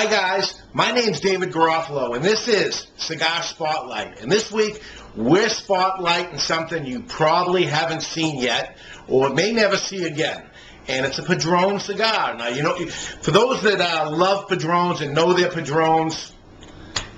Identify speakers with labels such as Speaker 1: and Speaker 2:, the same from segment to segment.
Speaker 1: Hi guys, my name's David Garofalo, and this is Cigar Spotlight. And this week, we're spotlighting something you probably haven't seen yet, or may never see again. And it's a Padron cigar. Now, you know, for those that love Padrons and know they're Padrons,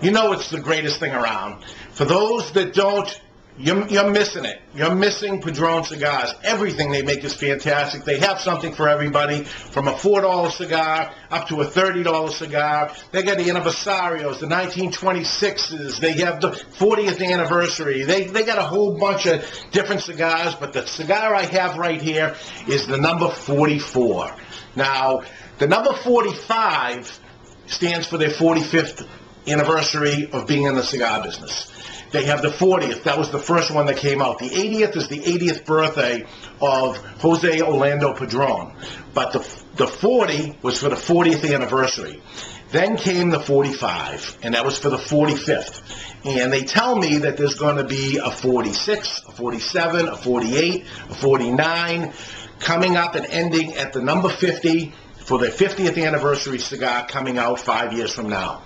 Speaker 1: you know it's the greatest thing around. For those that don't, you're missing it. You're missing Padron cigars. Everything they make is fantastic. They have something for everybody, from a $4 cigar up to a $30 cigar. They got the Anniversarios, the 1926s. They have the 40th anniversary. They got a whole bunch of different cigars, but the cigar I have right here is the number 44. Now, the number 45 stands for their 45th anniversary of being in the cigar business. They have the 40th. That was the first one that came out. The 80th is the 80th birthday of Jose Orlando Padron. But the 40 was for the 40th anniversary. Then came the 45, and that was for the 45th. And they tell me that there's going to be a 46, a 47, a 48, a 49, coming up and ending at the number 50 for the 50th anniversary cigar coming out 5 years from now.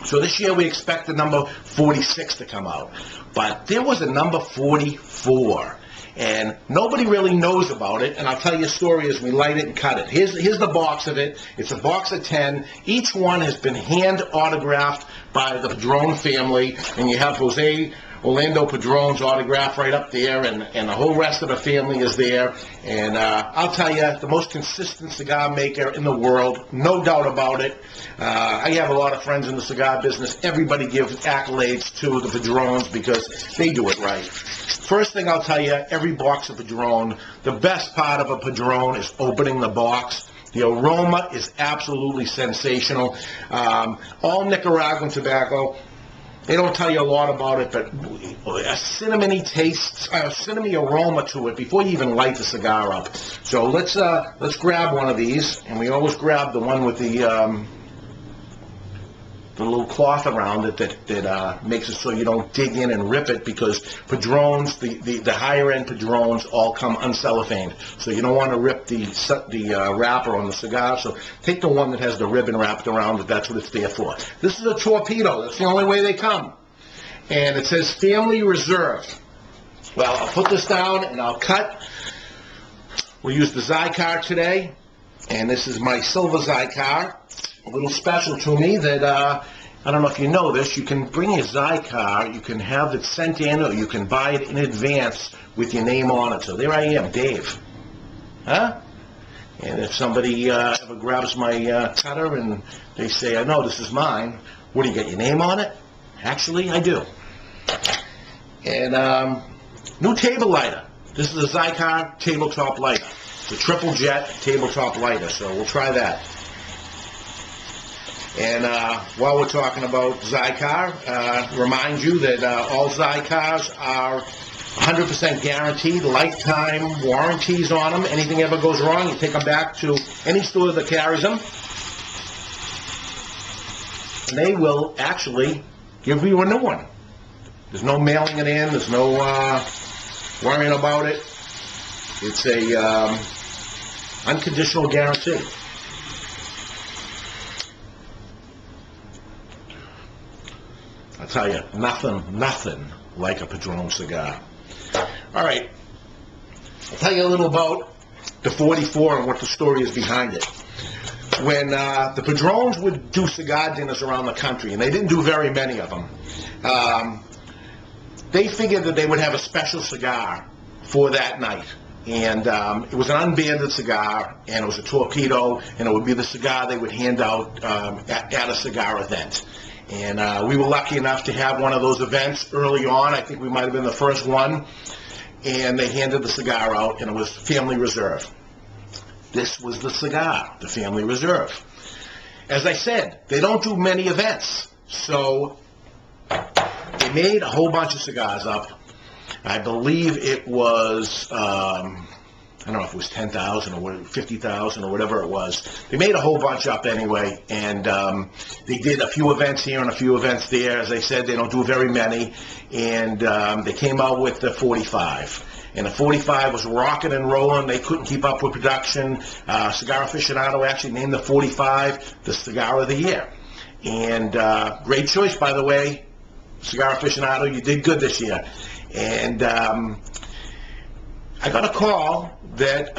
Speaker 1: So this year we expect the number 46 to come out. But there was a number 44, and nobody really knows about it, and I'll tell you a story as we light it and cut it. Here's the box of it. It's a box of 10. Each one has been hand autographed by the Padron family, and you have Jose Orlando Padron's autograph right up there, and the whole rest of the family is there. And I'll tell you, the most consistent cigar maker in the world, no doubt about it. I have a lot of friends in the cigar business. Everybody gives accolades to the Padrons because they do it right. First thing I'll tell you, every box of Padron, the best part of a Padron is opening the box. The aroma is absolutely sensational. All Nicaraguan tobacco. They don't tell you a lot about it, but a cinnamony taste, a cinnamony aroma to it before you even light the cigar up. So let's grab one of these, and we always grab the one with the little cloth around it that makes it so you don't dig in and rip it, because Padrons, the higher end Padrons, all come uncellophaned. So you don't want to rip the wrapper on the cigar. So take the one that has the ribbon wrapped around it. That's what it's there for. This is a torpedo. That's the only way they come. And it says Family Reserve. Well, I'll put this down and I'll cut. We'll use the Cigar today. And this is my silver Cigar. A little special to me that, I don't know if you know this, you can bring your Cigar, you can have it sent in, or you can buy it in advance with your name on it. So there I am, Dave. Huh? And if somebody ever grabs my cutter and they say, "I know this is mine," what do you get, your name on it? Actually, I do. And new table lighter. This is a Cigar tabletop lighter. It's a triple jet tabletop lighter, so we'll try that. And while we're talking about Cigar, remind you that all Cigars are 100% guaranteed, lifetime warranties on them. Anything ever goes wrong, you take them back to any store that carries them, and they will actually give you a new one. There's no mailing it in, there's no worrying about it. It's a unconditional guarantee. I'll tell you, nothing like a Padron cigar. All right, I'll tell you a little about the 44 and what the story is behind it. When the Padrons would do cigar dinners around the country, and they didn't do very many of them, they figured that they would have a special cigar for that night. And it was an unbanded cigar, and it was a torpedo, and it would be the cigar they would hand out at a cigar event. And we were lucky enough to have one of those events early on. I think we might have been the first one. And they handed the cigar out, and it was Family Reserve. This was the cigar, the Family Reserve. As I said, they don't do many events. So they made a whole bunch of cigars up. I believe it was, I don't know if it was 10,000 or 50,000 or whatever it was. They made a whole bunch up anyway, and they did a few events here and a few events there. As I said, they don't do very many, and they came out with the 45. And the 45 was rocking and rolling. They couldn't keep up with production. Cigar Aficionado actually named the 45 the Cigar of the Year. And great choice, by the way, Cigar Aficionado. You did good this year. And I got a call that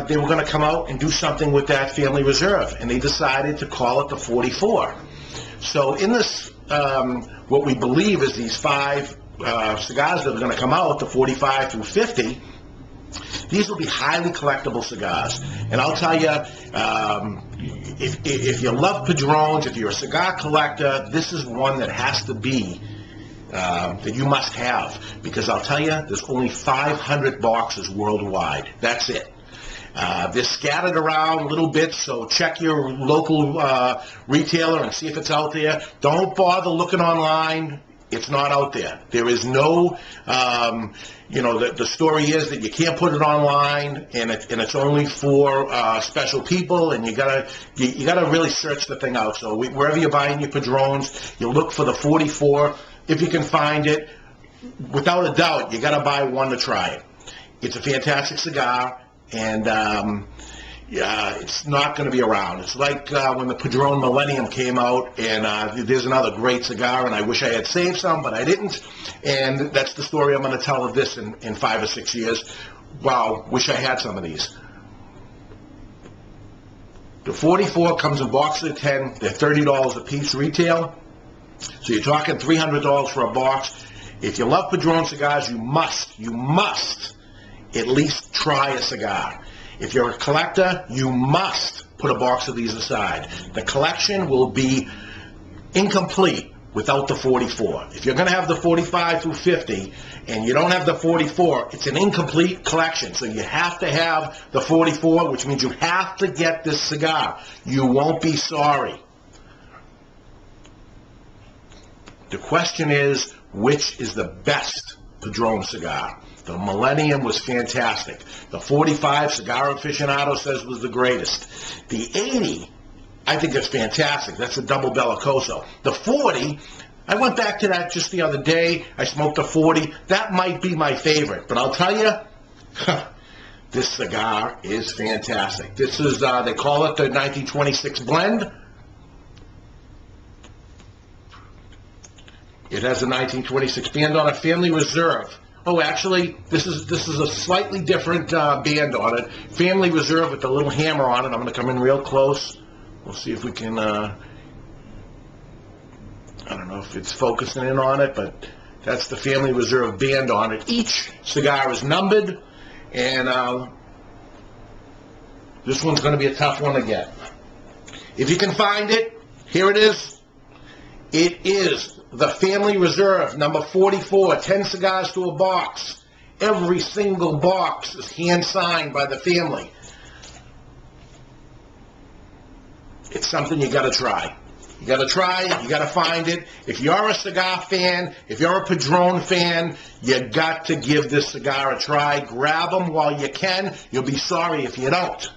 Speaker 1: they were going to come out and do something with that Family Reserve, and they decided to call it the 44. So in this, what we believe is these 5 cigars that are going to come out, the 45 through 50, these will be highly collectible cigars. And I'll tell you, if you love Padrones, if you're a cigar collector, this is one that has to be, that you must have. Because I'll tell you, there's only 500 boxes worldwide. That's it. They're scattered around a little bit, so check your local retailer and see if it's out there. Don't bother looking online. It's not out there. There is no, the story is that you can't put it online, and it's only for special people, and you gotta really search the thing out. So wherever you're buying your Padrones, you look for the 44. If you can find it, without a doubt, you gotta buy one to try it. It's a fantastic cigar, and it's not going to be around. It's like when the Padron Millennium came out, and there's another great cigar, and I wish I had saved some, but I didn't. And that's the story I'm going to tell of this in 5 or 6 years. Wow, wish I had some of these. The 44 comes in boxes of 10. They're $30 a piece retail. So you're talking $300 for a box. If you love Padron cigars, you must at least try a cigar. If you're a collector, you must put a box of these aside. The collection will be incomplete without the 44. If you're going to have the 45 through 50 and you don't have the 44, it's an incomplete collection. So you have to have the 44, which means you have to get this cigar. You won't be sorry. The question is, which is the best Padron cigar? The Millennium was fantastic. The 45, Cigar Aficionado says, was the greatest. The 80, I think that's fantastic. That's a double Bellicoso. The 40, I went back to that just the other day. I smoked a 40. That might be my favorite. But I'll tell you, this cigar is fantastic. This is, they call it the 1926 blend. It has a 1926 band on it, Family Reserve. Oh, actually, this is a slightly different band on it. Family Reserve with the little hammer on it. I'm going to come in real close. We'll see if we can, I don't know if it's focusing in on it, but that's the Family Reserve band on it. Each cigar is numbered, and this one's going to be a tough one to get. If you can find it, here it is. It is the Family Reserve, number 44, 10 cigars to a box. Every single box is hand-signed by the family. It's something you got to try. You got to try it. You got to find it. If you're a cigar fan, if you're a Padron fan, you got to give this cigar a try. Grab them while you can. You'll be sorry if you don't.